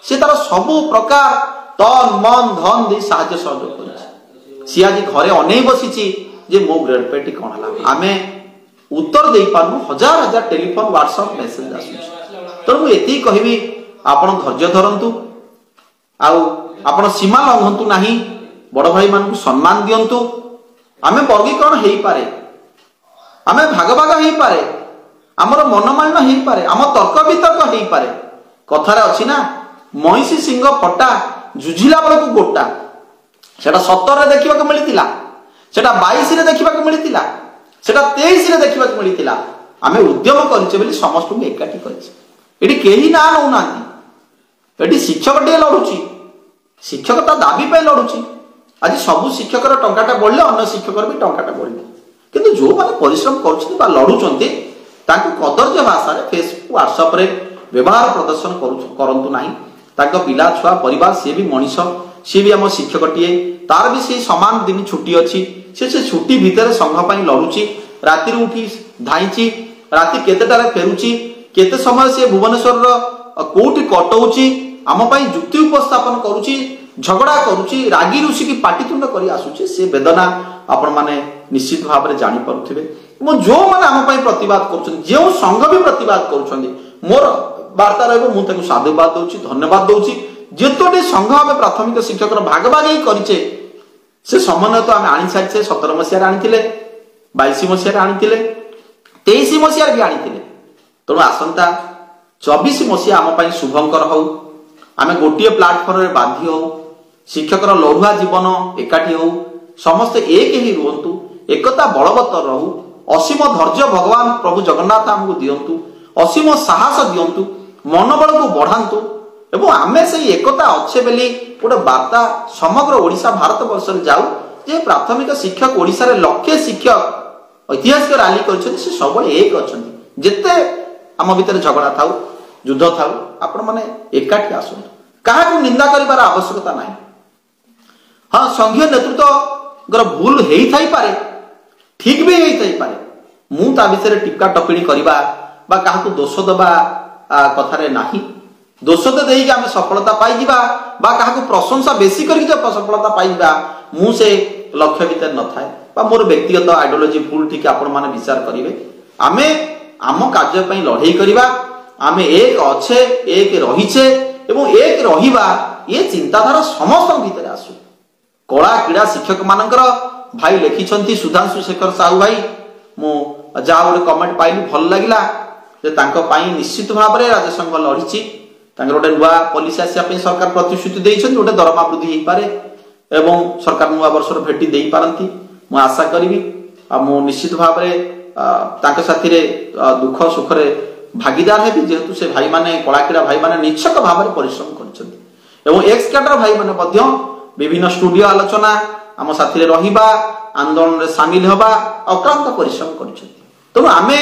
से तार सबु प्रकार तन मन धन दे साहाय्य सहयोग कर सी आज घरे अनै बसी जे मो ग्रेड पेटी कौन है आम उत्तर दे पारू हजार हजार टेलीफोन व्हाट्सएप मेसेज आसुची तेणु मुझे कहबी आपण धैर्य धरतु आपण सीमा लंघंतु नहीं बड़ भाई मान को सम्मान दियंतु आमे वर्गीकरण हो पारे आमे भाग भाग हो पारे आमर मनमालिन हो पारे आम तर्क वितर्क हो पारे कथार अच्छी ना महिषी सिंह फटा जुझिला बेलू गोटा सेटा 17 देखा मिलता सेटा 22 देखा मिलता सेटा 23 देखा मिलता आमे उद्यम करे समस्त एकाठी करे कहीं ना नौना ये शिक्षक टे लड़ुची शिक्षक ता दाबी पे लड़ुची आज सब शिक्षक टंकाटा बढ़ले अन्य शिक्षक भी टंकाटा बढ़ले किंतु जो माने परिश्रम कर लड़ुचंती कदर्य भाषा फेसबुक व्हाट्सएप रे व्यवहार प्रदर्शन करंतु नाही तांको पिला छुआ परिवार सी भी मनीष सी भी आम शिक्षकटीए तार भी से समान दिन छुट्टी अच्छी से छुट्टी भितर संघ पाई लड़ुची राति उठी धाईची राति केतेटारे फेरुची केते समय से भुवनेश्वर कोठी कटौची आम पाई युक्ति उपस्थापन करुची झगड़ा करुची रागी ऋषि की पाटितुंड करी आसुची से वेदना आपण माने निश्चित भाव में जानी पारुथिबे जो माने आम पाई प्रतिवाद करुछन जो संघ भी प्रतिवाद करुछन मोर वार्ता रहबो मु ताकू साधुवाद दउची धन्यवाद दउची जेतोटी संघ आमे प्राथमिक शिक्षक भाग भाग ही करिचे से समन्वय तो आमे आनी सारिचे 17 मसिया आनीथिले 22 मसिया आनीथिले 23 मसिया भी आनीथिले तेणु आसंता 24 मसिया आम पाई शुभंकर हौ आमे गोटिए प्लाटफर्म रे बांधी हो शिक्षक लड़ुआ जीवन एकाठी हो समस्त एक ही रुहतु एकता बलवत्तर रहू असीम धैर्य भगवान प्रभु जगन्नाथ आमको दियंतु असीम साहस दियंतु मनोबल को बढ़ातु एवं आमे से एकता अच्छे बेली गोटे वार्ता समग्र ओडिशा भारत वर्ष रे जाऊ जे प्राथमिक शिक्षक ओडिशा रे लक्षे शिक्षक ऐतिहासिक रैली कर सब एक अच्छा जिते आम भितर झगड़ा था युद्ध था आपण माने एकाठी आसतु क्या निंदा कर आवश्यकता ना हाँ संघीय नेतृत्व भूल हो पारे ठीक भी हो पारे मु ता विषय टिप्का टप्पणी करवा बा काहाकू दोष दबा कथारे नाही दोष तो देई आमे सफलता पाई बा काहाकू प्रशंसा बेसी करके जब सफलता पाइबा मु से लक्ष्य भीतर न थाए बा मोर व्यक्तिगत आइडियोलॉजी भूल ठीक आपण माने विचार करिवे आमे आम कार्य पई लड़ाई करवा आमे एक अच्छे एक रहीचे एवं एक रहिबा ये चिंताधारा समस्त भीतर आसु। कला क्रीड़ा शिक्षक मानकर भाई लिखिछंती सुधांशु शेखर साहू भाई मु जा गोटे कमेंट पाइली भल लगिला जे तांको पाई निश्चित भाव में राज्य संघ लड़ीची तांकर गोटे नुआ पॉलिसी आसिया पे सरकार प्रतिश्रुति देइछन गोटे दरमा वृद्धि हेई पारे एवं सरकार नुआ वर्षर भेटी देई पारंती मु आशा करिवि आ मु निश्चित भाव में तांको साथी रे दुख सुख रे भागीदार हेबि जेहेतु से भाई माने कला क्रीड़ा भाई माने निश्चक भाव में परिश्रम करछन्ती एवं एक्स कैडर भाई माने मध्य विभिन्न स्टूडियो आलोचना आम साथी रे रहिबा आंदोलन रे शामिल होबा अक्रांत परिश्रम करछन्ती। तेणु आमे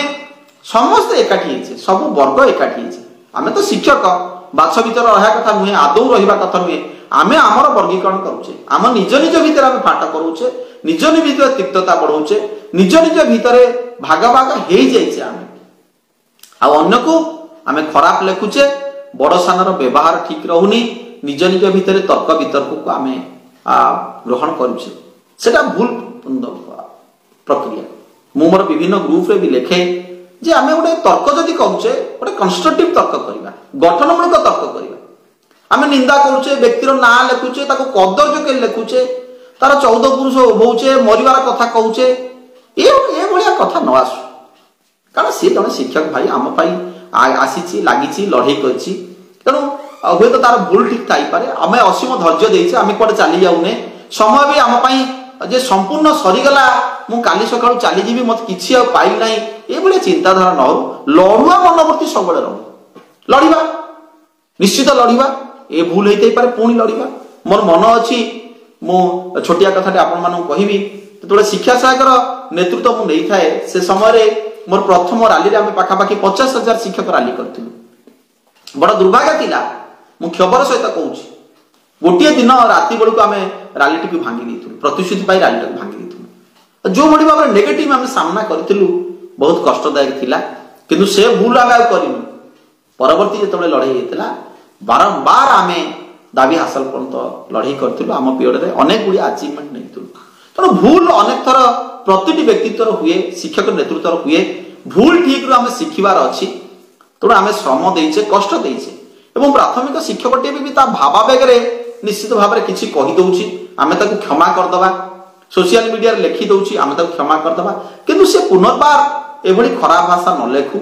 समस्त एकाठी हेचे सब वर्ग एकाठी हेचे आमे तो शिक्षक बाछ भीतर रहा कथा नुहे आदौ रहिबा कथा नुहे आमे आमर वर्गीकरण करूचे आम निज निज भीतर आमे फाट करूचे निज निज भीतर तिक्तता बढ़ाउचे निज निज भीतर भाग भाग हेई जाइछे आमे आ अन्य को आमे खराब लेखुचे बड़ सानर व्यवहार ठीक रहुनी निज निज भीतर तर्क वितर्क को आमे ग्रहण करूचे सेटा भूल प्रक्रिया मु मोर विभिन्न ग्रुप रे भी लिखे जे आमे गोटे तर्क जदि करूचे गोटे कंस्ट्रक्टिव तर्क करिबा गठनमूलक तर्क करिबा आमे निंदा करूचे व्यक्तिर ना लेखुचे ताको कदर्य के लेखुचे तार 14 पुरुष उभौचे मरिवार कथा कहूचे ए भलिया कथा न आसु कारण सी जन शिक्षक भाई आम आसी लगी लड़े करछि तेणु हुए तो तार भूल ठीक थाई पारे आम असीम धैर्य देइछे आम कुआडे चली जाऊने समय भी आम जे संपूर्ण सरीगला मु काली सकाळु चली जीवी मत किछि आ पाइल नाही ए भले चिंताधारा न हो लड़ुआ मनोवृत्ति सब रहू लड़िबा निश्चित लड़िबा ए भूल हेतै पारे पुणी लड़िबा मोर मन अछि मु छोटिया कथाटे आपण मानू कहिबी तोळे शिक्षा सहायकर नेतृत्व मु नै थाए से समय रे मोर प्रथम रैली रे आमे पाखापाखी 50,000 शिक्षक रैली करथिलु बड़ दुर्भाग्य थिला मु खबर सहित कहूछि गोटे दिन राति बेलू आम रैली टी भांगी देथुलु प्रतिश्रुति पाई रैली टी भांगी देथुलु जो बड़ी भाव नेगेटिव आम सामना करथिलु बहुत कष्टदायक थिला किंतु से भूल आम करिनु परवर्ती जेतबे लड़ाई हेतला बारंबार आम दाबी हासिल पर्यंत लड़ाई करथिलु आम पीरियड रे अनेक गुडी अचीवमेंट नैथुलु तेणु भूल अनेक थर प्रतिटी व्यक्तित्व हुए शिक्षक नेतृत्व हुए भूल ठीक रू आम शिखिबार अछि तेणु आम श्रम देइछे कष्ट देइछे एवं प्राथमिक शिक्षकटे भी भावावेग रे निश्चित भाव में किसी कही दउछि आमे ताको क्षमा करदबा सोशल मीडिया रे लिखि दउछि आमे ताको क्षमा करदबा किंतु से पुनर्बार एभली खराब भाषा न लेखु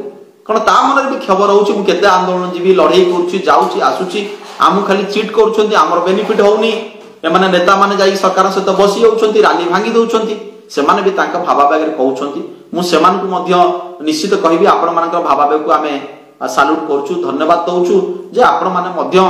कारण ता मन भी खबर होउछि मु केते आंदोलन जीवी लड़ाई करूछि जाउछि आसुछि आमु खाली चीट करूछन्ती हमर बेनिफिट होउनी एमाने नेता माने जाई सरकार सहित बसी होउछन्ती रैली भांगी दउछन्ती सेमाने भी ताका भावावेग रे कहउछन्ती मु सेमान को मध्य निश्चित कहिबी आपण मानकर भावावेग को आमे साल्यूट करूछु धन्यवाद दउछु जे आपण माने मध्य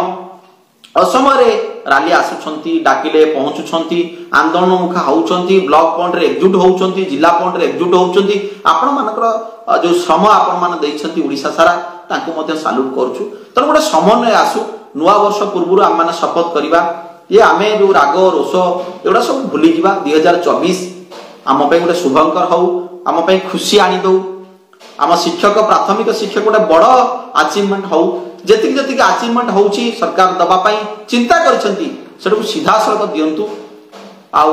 असमय रैली आसुछन्ती डाकिले पहुँचुछन्ती आंदोलन मुखा होउछन्ती ब्लॉक पॉइंट रे एकजुट होउछन्ती जिला पॉइंट रे एकजुट होउछन्ती आपण मानकर जो श्रम आपण माने दैछन्ती ओडिसा सारा तांको मध्य साल्यूट करूछु तन गोटे समन्वय आसु नुआ वर्ष पूर्व आम माने शपथ करिबा ये आमे जो राग रोष एडा सब भूली जिबा 2024 आम पे गोटे शुभंकर हौ आम पे खुशी आनी दउ आम शिक्षक प्राथमिक शिक्षक गोटे बड़ अचीवमेंट हौ जेतिक जेतिक अचीवमेंट होउची सरकार दबा पाई चिंता करछन्ती सेटू सीधा सड़क दियंतु आउ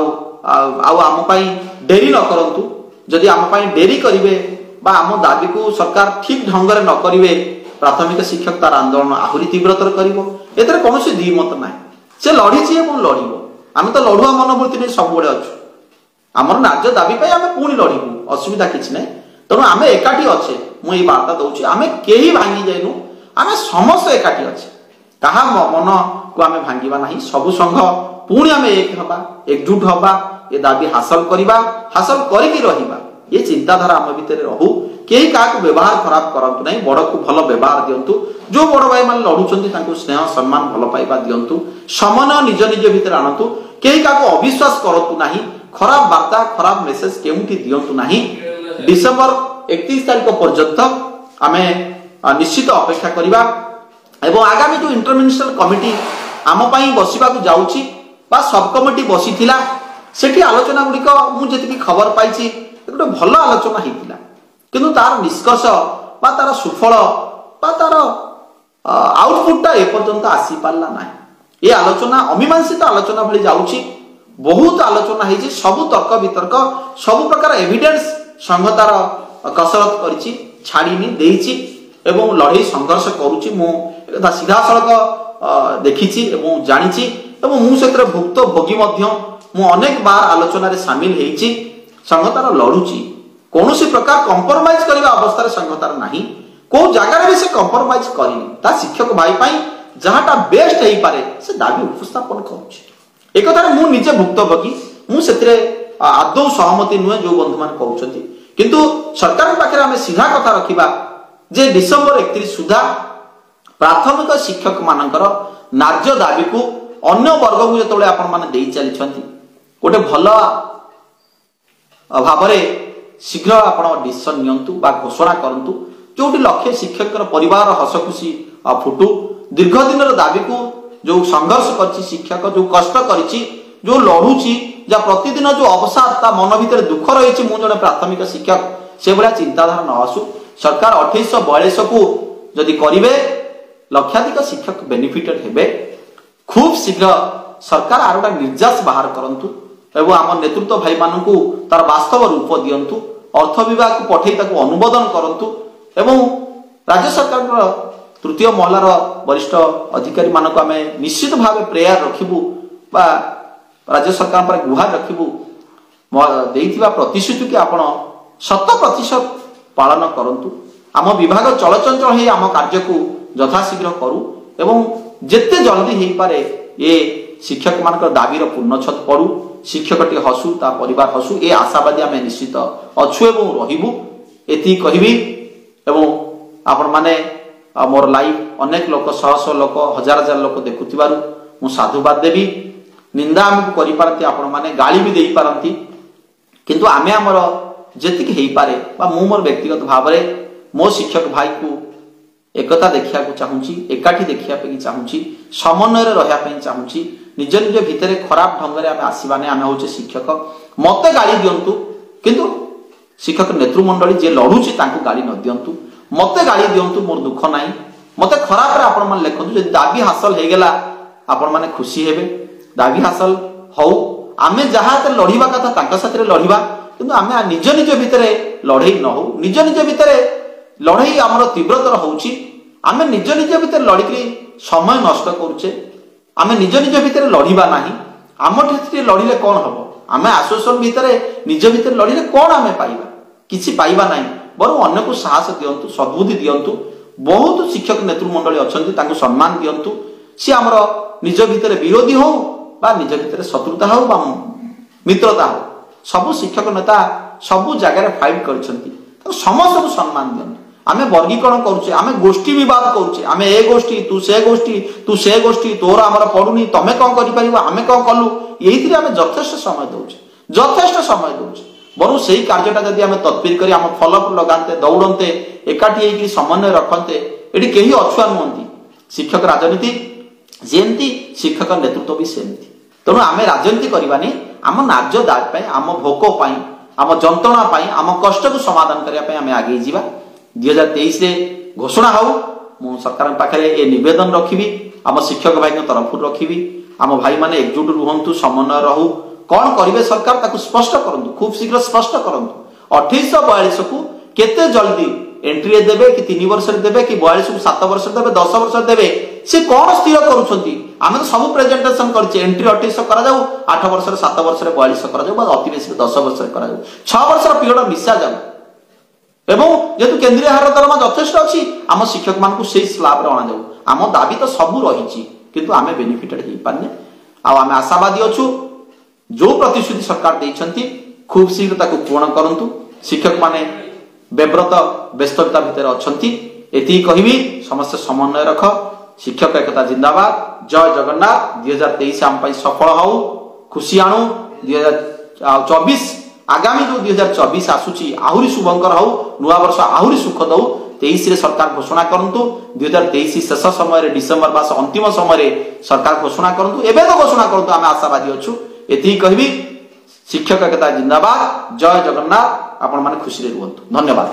आउ आम पाई डेरी न करंतु जदि आम पाई डेरी करिवे बा आम दाबी को सरकार ठीक ढंग रे न करिवे प्राथमिक शिक्षक तार आंदोलन आहुरी तीव्रतर करिवो एतरे कोनोसी द्विमत नाही से लढिछि एवं लढिवो आम तो लढुआ मनोवृत्ति नै सब बडे अछु आमर न्याय दाबी पाई आम पुणी लढिबु असुविधा किछि नै तेणु आम एकाठी अच्छे मुझे बार्ता दूसरी आम कहीं भांगी जाइनु आम समस्त एकाठी अच्छे कहा मन को आम भांगा ना सबु संघ पुणी आम एक हवा एकजुट हवा ये दाबी हासिल करवा हासिल करके रहिबा ये चिंताधारा आम भितर रहू कहीं क्या व्यवहार खराब करंतु नहीं बड़ को भल व्यवहार दिंतु जो बड़ भाई मान लड़ुंट स्नेह सम्मान भल पाइबा दिंतु समन्वय निज निज भितर आणतु कहीं क्या अविश्वास करतु नहीं खराब वार्ता खराब मेसेज केउठी दिंतु नहीं डिसेम्बर 31 तारिख पर्यंत आमे निश्चित अपेक्षा करिबा एवं आगामी जो इंटरमिनिस्ट्रियल कमिटी आम पाई बसिबा को जाउची बा सब कमिटी बसिथिला सेठी आलोचना गुड़िक मुझे खबर पाई गोटे भल आलोचना होता किंतु तार निष्कर्ष बा तार सुफल बा तार आउटपुटा एपर्यंत आसी पारला ना ये आलोचना अमीमांसित आलोचना भली जाउची बहुत आलोचना होती सबु तर्क वितर्क सब प्रकार एविडेंस संघ तार कसरत करिछि छाड़ीनी देइछि एवं लड़ई संघर्ष करुच्ची मु सीधा सड़क देखी एवं जानी एवं मुझे भुक्तभोगी मु अनेक बार आलोचन सामिल होती संघतार लड़ुची कौन प्रकार कंप्रोमाइज करने अवस्था संघतार ना कौ जगार भी से कंप्रोमाइज करनी शिक्षक भाई जहाटा बेस्ट हो पारे से दाबी उपस्थापन करुच्ची एक मु निजे भुक्तभोगी मुझे आदौ सहमति नुहे जो बंधु मान कहते किंतु सरकार पाखे आम सीधा कथा रखा जे डिसेम्बर 31 सुधा प्राथमिक शिक्षक मानकर न्याय्य दाबी को अन्य वर्ग को जो आपण मैंने चली गोटे भल भाव शीघ्र आप डिसीजन नियंतु बा घोषणा करंतु जो लक्ष्य शिक्षक परिवार हस खुशी फुटू दीर्घ दिन दाबी को जो संघर्ष कर शिक्षक जो कष्ट करी जो लड़ुची जा प्रतिदिन जो अवसाद ता मन भीतर दुख रही मु जड़े प्राथमिक शिक्षक से भाया चिंताधारा न आसू सरकार 2842 को जदि करेंगे लक्षाधिक शिक्षक बेनिफिटेड हेबे खूब शीघ्र सरकार आर गोटे निर्यास बाहर करंतु एवं आम नेतृत्व भाई मानू तार वास्तव रूप दिंतु अर्थ विभाग को पठे अनुमोदन करंतु एवं राज्य सरकार तृतीय महलार वरिष्ठ अधिकारी मानक आम निश्चित भाव प्रेयर रखिबू बा राज्य सरकार पर गुहार रखिबू देइथिबा प्रतिश्रुति की आपण 100% पालन करंतु आम विभाग चलचंचल हे आम कार्य को यथाशीघ्र करू एवं जेते जल्दी हो पारे ये शिक्षक मान दाबीर पूर्णछत पड़ू शिक्षकटी हसू ता परिवार हसू ये आशावादी आम निश्चित अच्छु एवं रहिबू एति कहबी एवं आपण माने मोर लाइव अनेक लोक शह शह लोक हजार हजार लोक देखुथिबारु मु साधुवाद देवी निंदा आमको करि पारती आपण माने गाली भी देई पारती किंतु आमे हमर जेतिक हेई पारे बा मु मोर व्यक्तिगत भाव रे मो शिक्षक भाई को एकता देखिया को चाहूची एकाठी देखिया पे चाहूची समन्वय रे रहिया पे चाहूची निज निज भितरे खराब ढंग रे आमे आसीबाने आमे होचे शिक्षक मते गाली दियंतु किंतु शिक्षक नेतृमंडली जे लढुची तांको गाली न दियंतु मते गाली दियंतु मोर दुख नाही मते खराब रे आपण मन लेखंतु जे दाबी हासिल हे गेला आपण माने खुशी हेबे दाबी हासिल हो आमे जहाँ लड़िबा कथा तांका साथरे लड़िबा किंतु आमे निज निज भितरे लड़ई न हो निज निज भितरे लड़ई आमर तीव्रतर होउची आमे निज निज भितरे लड़िकी समय नष्ट करूचे आमे निज निज भितरे लड़िबा नाही आम ठेठी लड़िले कौन हबो आमे आसोसिएशन भितरे निज भितरे लड़िले कौन आमे पाइबा किछि पाइबा नाही बरु अन्य को साहस दियंतु सद्बुद्धि दियंतु बहुत शिक्षक नेतृमंडली अछंती तांको सम्मान दियंतु सी आमर निज भितरे विरोधी हो बा निज भितर शत्रुता हो बा मित्रता हो सबु शिक्षक नेता सबु जगह फाइट करछंती तो समस्त को सम्मान दियंतु आमे वर्गीकरण करूचे आमे गोष्ठी विवाद करूचे आमे ए गोष्ठी तू से गोष्ठी तोर हमर पडुनी तमे कोन करि परिबो आमे कोन कलु एहिथिरे आमे यथेष्ट समय दउचे बरु सही कार्यटा जदि आमे तत्पर करी आम फॉलोअप लगाते दौड़ते एकाठी होइकि समन्वय रखते एठी केही अछुआ नहुंती शिक्षक राजनीति जेमती शिक्षक नेतृत्व भी सेमती तेणु आम राजनीति करवानी आम न्याय्य दाबी आम भोक आम जंत्रणा आम कष्ट को समाधान करने आम आगे जावा 2023 घोषणा हो मु सरकार पाखे ए निवेदन रखी आम शिक्षक भाई तरफ रखी आम भाई माने एकजुट रुहतु समन्वय रहू कौन करेंगे सरकार ताकू स्पष्ट करूँ खूब शीघ्र स्पष्ट करूँ 2842 को केते जल्दी एंट्री देवे कि 3 वर्ष देवे कि 42 को 7 वर्ष देवे 10 वर्ष देवे से कौन स्थिर करुछंती आमे तो सब प्रेजेंटेशन करछे एंट्री 28 करा जाऊ 8 वर्ष 7 वर्ष 42 करा जाऊ बा अति बेसी 10 वर्ष करा जाऊ 6 वर्ष पीरियड मिसा जाऊ एवं जेतु केंद्रीय हार दरमा यथेष्ट अछि आम शिक्षक मान को सेही स्लैब रे अना जाऊ आम दाबी तो सब रही किंतु आमे बेनिफिटेड हे पाने आ आमे आशावादी अछु जो प्रतिश्रुति सरकार देइछंती खूब शीघ्र ताकू पूर्ण करंतु शिक्षक माने बेव्रत व्यस्तता भितर अछंती एति कहबी समस्त समन्वय रख शिक्षक एकता जिंदाबाद जय जगन्नाथ 2023 आम पई सफल हो खुशी आणु 2024 आगामी जो 2024 आसुची आहुरी शुभंकर हो नुआ वर्ष आहुरी सुख दउ 23 रे सरकार घोषणा करंतु 2023 शेष समय रे डिसेंबर मास अंतिम समय रे सरकार घोषणा करंतु एबे तो घोषणा करंतु आमे आशावादी अछु एति कहबी शिक्षक एकता जिंदाबाद जय जगन्नाथ आपण माने खुशी रे रुहंतु धन्यवाद।